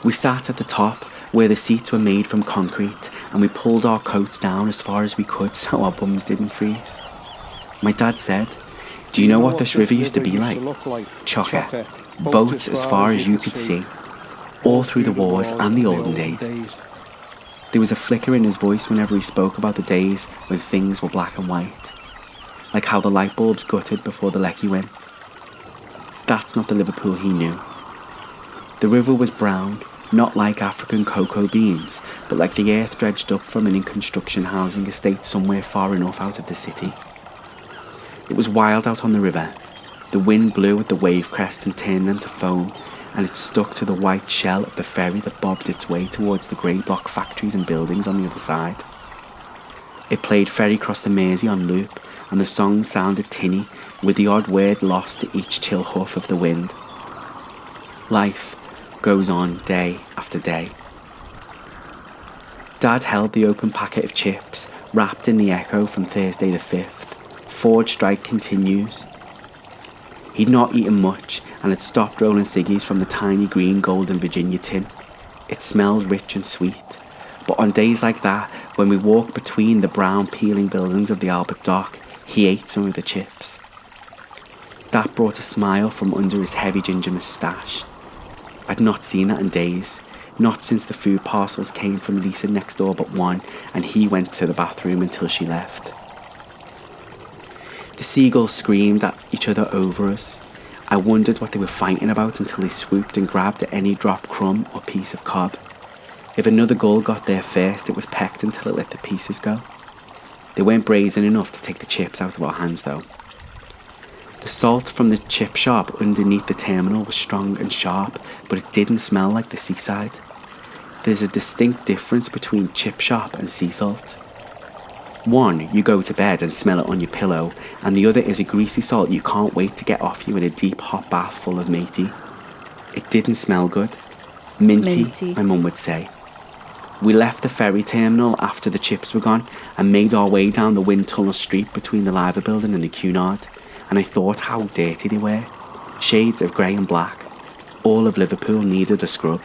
We sat at the top where the seats were made from concrete, and we pulled our coats down as far as we could so our bums didn't freeze. My dad said, "Do you know what this river used to be like? Chocker. Boats as far as you could see, all through the wars and the olden days." There was a flicker in his voice whenever he spoke about the days when things were black and white, like how the light bulbs gutted before the lecky went. That's not the Liverpool he knew. The river was brown, not like African cocoa beans, but like the earth dredged up from an in-construction housing estate somewhere far enough out of the city. It was wild out on the river. The wind blew at the wave crest and turned them to foam, and it stuck to the white shell of the ferry that bobbed its way towards the grey block factories and buildings on the other side. It played Ferry Cross the Mersey on loop, and the song sounded tinny, with the odd word lost to each chill huff of the wind. Life goes on day after day. Dad held the open packet of chips, wrapped in the echo from Thursday the 5th. Ford strike continues. He'd not eaten much and had stopped rolling ciggies from the tiny green golden Virginia tin. It smelled rich and sweet, but on days like that, when we walked between the brown peeling buildings of the Albert Dock, he ate some of the chips. That brought a smile from under his heavy ginger moustache. I'd not seen that in days, not since the food parcels came from Lisa next door but one, and he went to the bathroom until she left. The seagulls screamed at each other over us. I wondered what they were fighting about until they swooped and grabbed at any drop crumb or piece of cob. If another gull got there first, it was pecked until it let the pieces go. They weren't brazen enough to take the chips out of our hands though. The salt from the chip shop underneath the terminal was strong and sharp, but it didn't smell like the seaside. There's a distinct difference between chip shop and sea salt. One, you go to bed and smell it on your pillow, and the other is a greasy salt you can't wait to get off you in a deep hot bath full of matey. It didn't smell good. Minty, my mum would say. We left the ferry terminal after the chips were gone and made our way down the wind tunnel street between the Liver building and the Cunard, and I thought how dirty they were. Shades of grey and black. All of Liverpool needed a scrub.